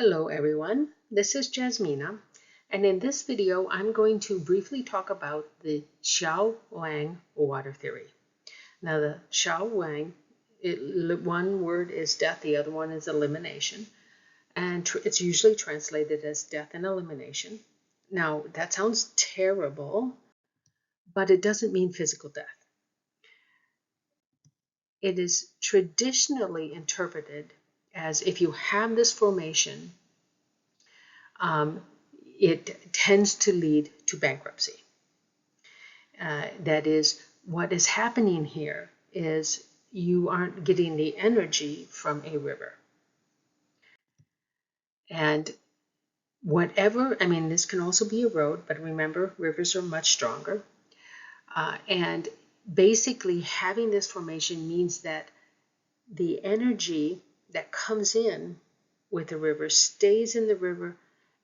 Hello everyone, this is Jasmina, and in this video I'm going to briefly talk about the Xiao Wang water theory. Now the Xiao Wang, one word is death, the other one is elimination, and it's usually translated as death and elimination. Now that sounds terrible, but it doesn't mean physical death. It is traditionally interpreted as if you have this formation, it tends to lead to bankruptcy. That is, what is happening here is you aren't getting the energy from a river. And whatever, I mean, this can also be a road, but remember, rivers are much stronger. And basically, having this formation means that the energy that comes in with the river stays in the river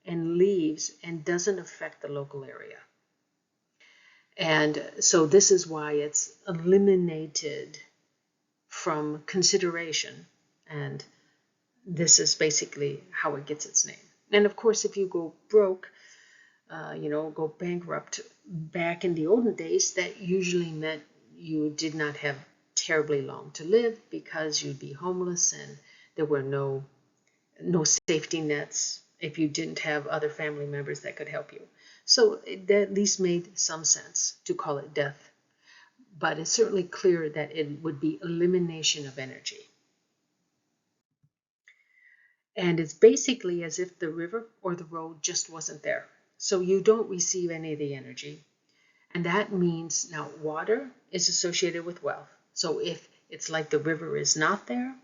and leaves and doesn't affect the local area. And so this is why it's eliminated from consideration. And this is basically how it gets its name. And of course, if you go broke, go bankrupt back in the olden days, that usually meant you did not have terribly long to live because you'd be homeless and there were no safety nets if you didn't have other family members that could help you. So that at least made some sense to call it death. But it's certainly clear that it would be elimination of energy. And it's basically as if the river or the road just wasn't there. So you don't receive any of the energy. And that means now water is associated with wealth. So if it's like the river is not there,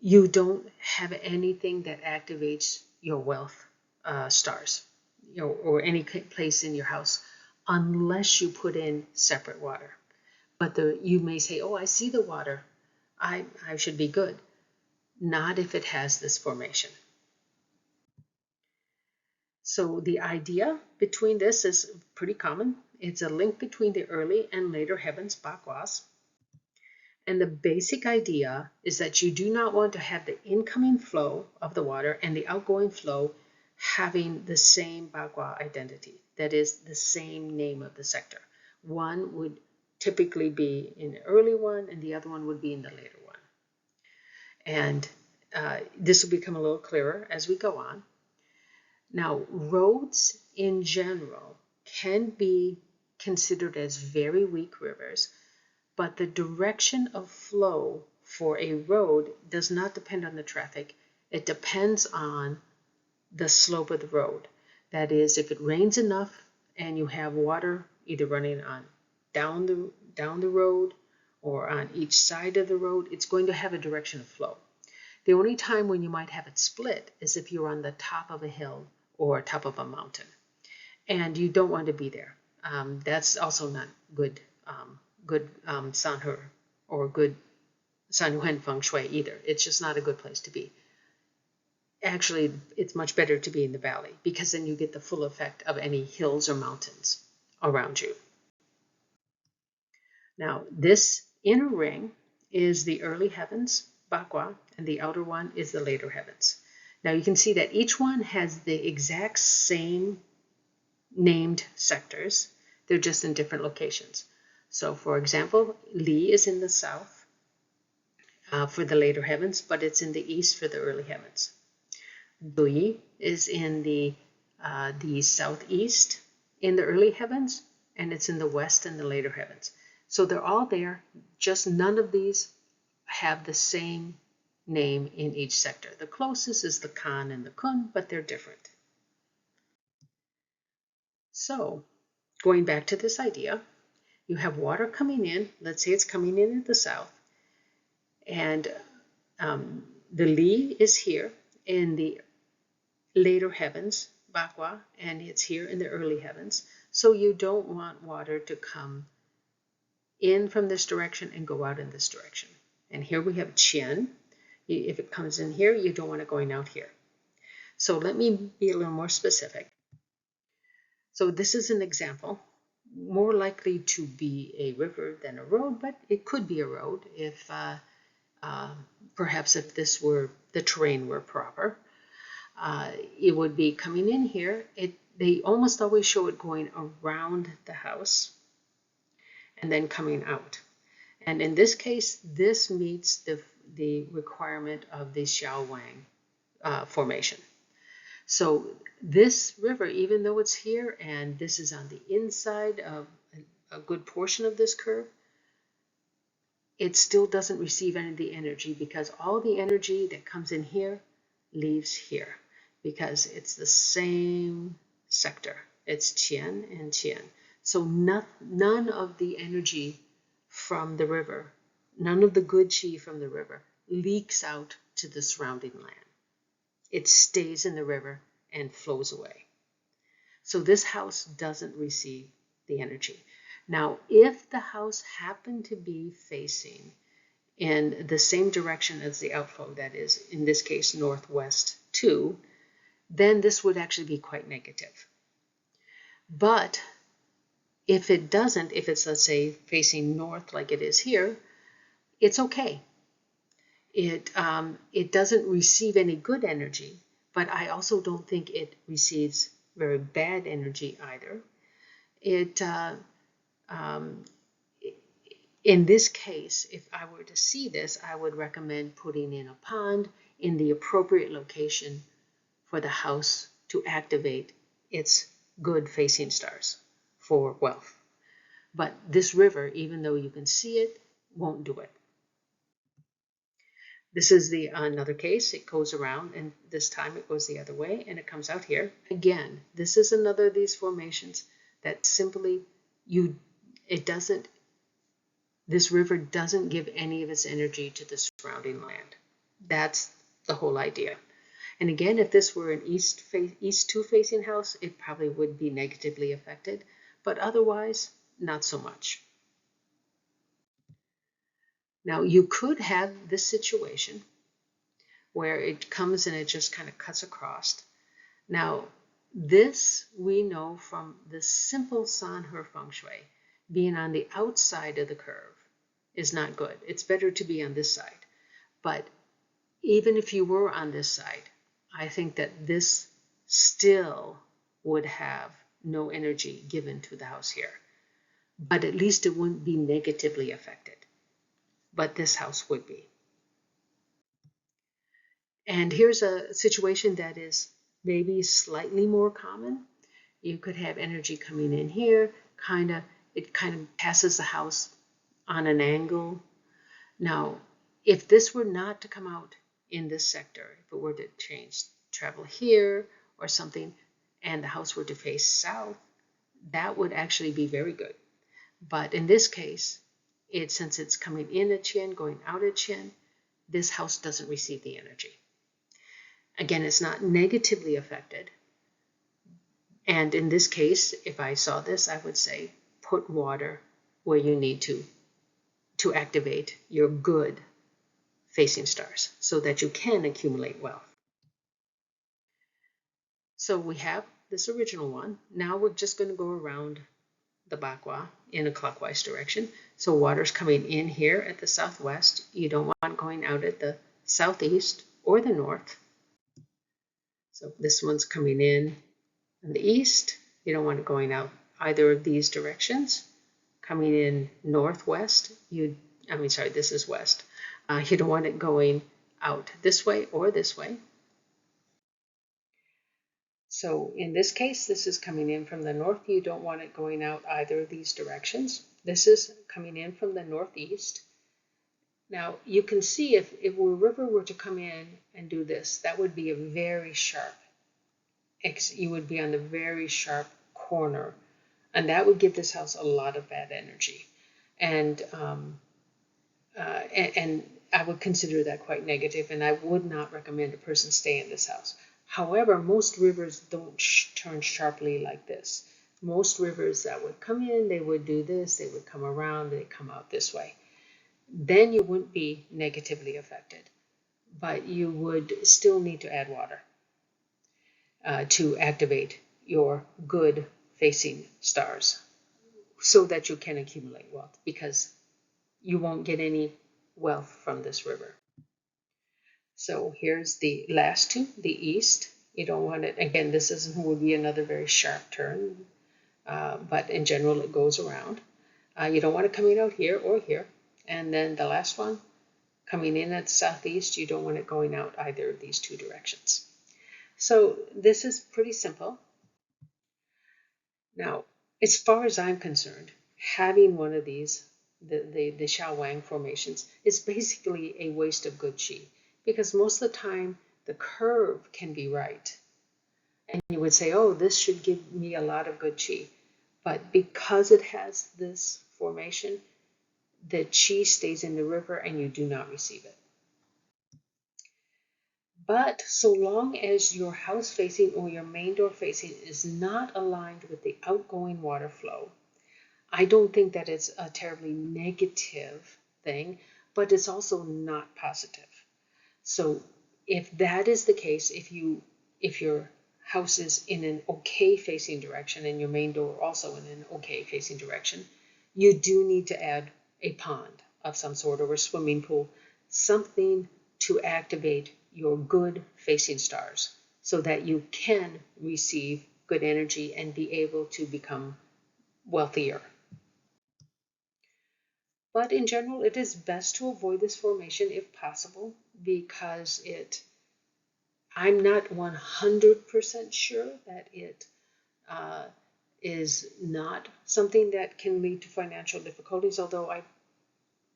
you don't have anything that activates your wealth stars, or any place in your house, unless you put in separate water. But you may say, oh, I see the water, I should be good. Not if it has this formation. So the idea between this is pretty common. It's a link between the early and later heavens, Baguas. And the basic idea is that you do not want to have the incoming flow of the water and the outgoing flow having the same Bagua identity. That is, the same name of the sector. One would typically be in the early one and the other one would be in the later one. And this will become a little clearer as we go on. Now, roads in general can be considered as very weak rivers, but the direction of flow for a road does not depend on the traffic. It depends on the slope of the road. That is, if it rains enough and you have water either running on down the road or on each side of the road, it's going to have a direction of flow. The only time when you might have it split is if you're on the top of a hill or top of a mountain, and you don't want to be there. That's also not good sanhe or good Sanyuan feng shui either. It's just not a good place to be. Actually, it's much better to be in the valley because then you get the full effect of any hills or mountains around you. Now, this inner ring is the early heavens, Bagua, and the outer one is the later heavens. Now you can see that each one has the exact same named sectors. They're just in different locations. So for example, Li is in the south for the later heavens, but it's in the east for the early heavens. Dui is in the southeast in the early heavens, and it's in the west in the later heavens. So they're all there, just none of these have the same name in each sector. The closest is the Kan and the Kun, but they're different. So going back to this idea, you have water coming in. Let's say it's coming in at the south, and the Li is here in the later heavens, Bagua, and it's here in the early heavens. So you don't want water to come in from this direction and go out in this direction. And here we have Qian. If it comes in here, you don't want it going out here. So let me be a little more specific. So this is an example, more likely to be a river than a road, but it could be a road if perhaps if this were, the terrain were proper, it would be coming in here. They almost always show it going around the house and then coming out. And in this case, this meets the requirement of the Xiao Wang formation. So this river, even though it's here and this is on the inside of a good portion of this curve, it still doesn't receive any of the energy, because all the energy that comes in here leaves here, because it's the same sector. It's Qian and Qian. So none of the energy from the river, none of the good qi from the river leaks out to the surrounding land. It stays in the river and flows away. So this house doesn't receive the energy. Now, if the house happened to be facing in the same direction as the outflow, that is, in this case, northwest 2, then this would actually be quite negative. But if it doesn't, if it's, let's say, facing north like it is here, it's okay. It doesn't receive any good energy, but I also don't think it receives very bad energy either. In this case, if I were to see this, I would recommend putting in a pond in the appropriate location for the house to activate its good facing stars for wealth. But this river, even though you can see it, won't do it. This is another case. It goes around, and this time it goes the other way, and it comes out here. Again, this is another of these formations that simply this river doesn't give any of its energy to the surrounding land. That's the whole idea. And again, if this were an east 2 facing house, it probably would be negatively affected, but otherwise, not so much. Now, you could have this situation where it comes and it just kind of cuts across. Now, this we know from the simple Sanhe feng shui, being on the outside of the curve is not good. It's better to be on this side. But even if you were on this side, I think that this still would have no energy given to the house here. But at least it wouldn't be negatively affected. But this house would be. And here's a situation that is maybe slightly more common. You could have energy coming in here, it kind of passes the house on an angle. Now, if this were not to come out in this sector, if it were to travel here or something, and the house were to face south, that would actually be very good. But in this case, since it's coming in at Qian, going out at Qian, this house doesn't receive the energy. Again, it's not negatively affected. And in this case, if I saw this, I would say put water where you need to activate your good facing stars so that you can accumulate wealth. So we have this original one. Now we're just going to go around the Bagua in a clockwise direction. So water's coming in here at the southwest. You don't want going out at the southeast or the north. So this one's coming in the east. You don't want it going out either of these directions. Coming in northwest, this is west. You don't want it going out this way or this way. So in this case, this is coming in from the north. You don't want it going out either of these directions. This is coming in from the northeast. Now, you can see if a river were to come in and do this, that would be a very sharp, you would be on the very sharp corner, and that would give this house a lot of bad energy. And I would consider that quite negative, and I would not recommend a person stay in this house. However, most rivers don't turn sharply like this. Most rivers that would come in, they would do this, they would come around, they come out this way. Then you wouldn't be negatively affected, but you would still need to add water to activate your good facing stars so that you can accumulate wealth, because you won't get any wealth from this river. So here's the last two, the east. You don't want it, again, this would be another very sharp turn, but in general it goes around. You don't want it coming out here or here. And then the last one, coming in at the southeast, you don't want it going out either of these two directions. So this is pretty simple. Now, as far as I'm concerned, having one of these, the Xiao Wang formations, is basically a waste of good qi, because most of the time the curve can be right. And you would say, oh, this should give me a lot of good qi. But because it has this formation, the qi stays in the river and you do not receive it. But so long as your house facing or your main door facing is not aligned with the outgoing water flow, I don't think that it's a terribly negative thing, but it's also not positive. So if that is the case, if your house is in an okay facing direction and your main door also in an okay facing direction, you do need to add a pond of some sort or a swimming pool, something to activate your good facing stars so that you can receive good energy and be able to become wealthier. But in general, it is best to avoid this formation if possible, because I'm not 100% sure that it is not something that can lead to financial difficulties, although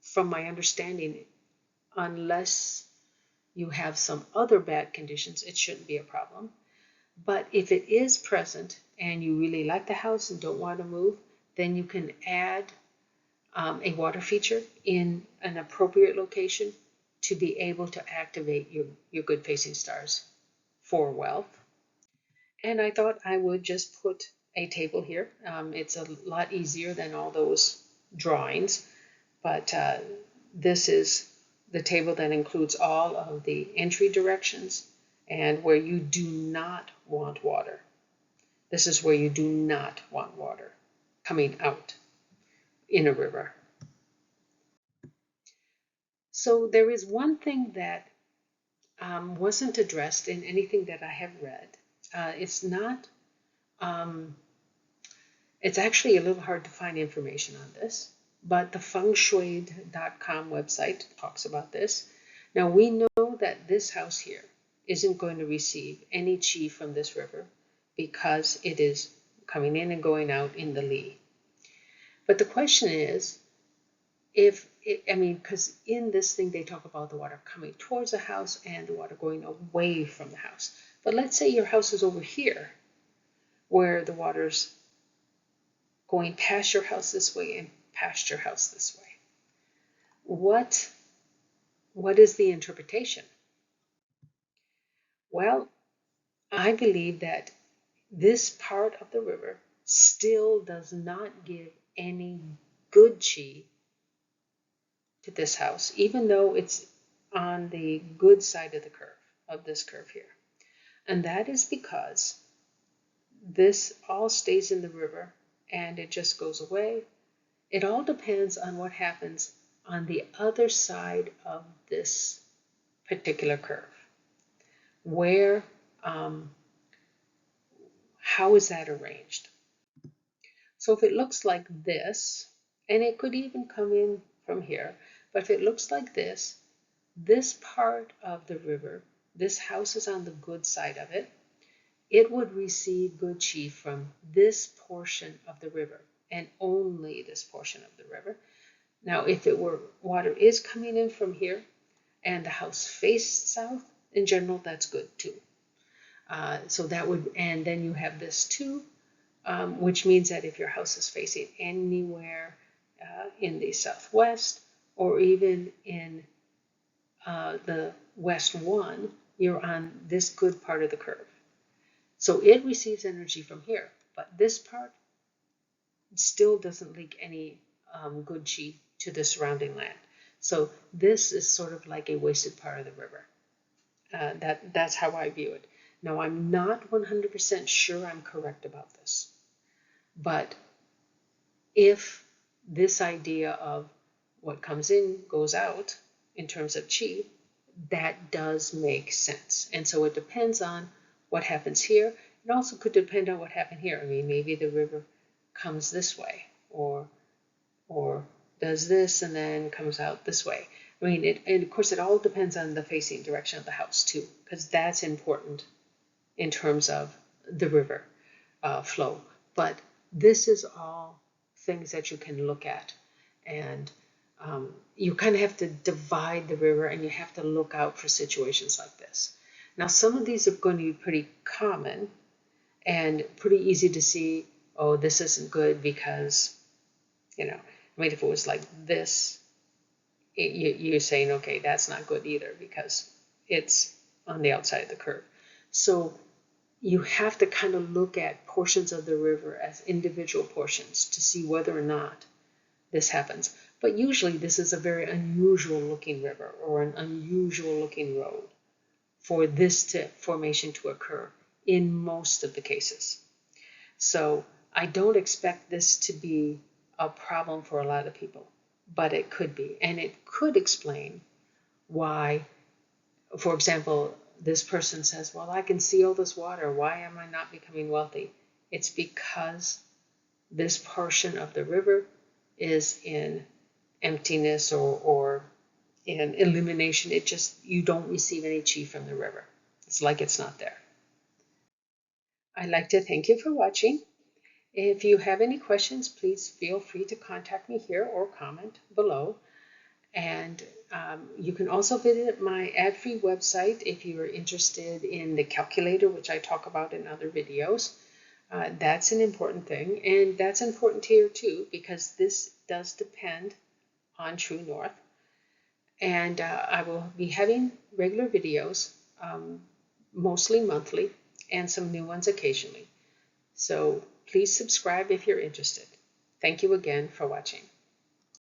from my understanding, unless you have some other bad conditions, it shouldn't be a problem. But if it is present and you really like the house and don't want to move, then you can add a water feature in an appropriate location to be able to activate your good facing stars for wealth. And I thought I would just put a table here. It's a lot easier than all those drawings, but this is the table that includes all of the entry directions and where you do not want water. This is where you do not want water coming out in a river. So there is one thing that wasn't addressed in anything that I have read. It's not, it's actually a little hard to find information on this, but the fengshui.com website talks about this. Now we know that this house here isn't going to receive any qi from this river because it is coming in and going out in the li. But the question is, because in this thing they talk about the water coming towards the house and the water going away from the house. But let's say your house is over here, where the water's going past your house this way and past your house this way. What is the interpretation? Well, I believe that this part of the river still does not give any good qi to this house, even though it's on the good side of the curve, of this curve here. And that is because this all stays in the river and it just goes away. It all depends on what happens on the other side of this particular curve. Where, how is that arranged? So if it looks like this, and it could even come in from here, but if it looks like this part of the river, this house is on the good side of it, it would receive good qi from this portion of the river and only this portion of the river. Now, if it were water is coming in from here and the house faced south, in general, that's good too. So that would, and then you have this too, which means that if your house is facing anywhere in the southwest or even in the west one, you're on this good part of the curve. So it receives energy from here, but this part still doesn't leak any good qi to the surrounding land. So this is sort of like a wasted part of the river. That's how I view it. Now, I'm not 100% sure I'm correct about this, but if this idea of what comes in goes out, in terms of chi, that does make sense. And so it depends on what happens here. It also could depend on what happened here. I mean, maybe the river comes this way, or does this and then comes out this way. I mean, and of course, it all depends on the facing direction of the house too, because that's important in terms of the river flow. But this is all things that you can look at, and you kind of have to divide the river, and you have to look out for situations like this. Now, some of these are going to be pretty common and pretty easy to see, oh, this isn't good because, I mean, if it was like this, you're saying, okay, that's not good either because it's on the outside of the curve. So you have to kind of look at portions of the river as individual portions to see whether or not this happens. But usually this is a very unusual looking river or an unusual looking road for this formation to occur in most of the cases. So I don't expect this to be a problem for a lot of people, but it could be. And it could explain why, for example, this person says, well, I can see all this water. Why am I not becoming wealthy? It's because this portion of the river is in emptiness or in elimination. It just, you don't receive any chi from the river. It's like it's not there. I'd like to thank you for watching. If you have any questions, please feel free to contact me here or comment below. And you can also visit my ad-free website if you are interested in the calculator, which I talk about in other videos. That's an important thing, and that's important here too, because this does depend on True North. And I will be having regular videos, mostly monthly, and some new ones occasionally. So please subscribe if you're interested. Thank you again for watching.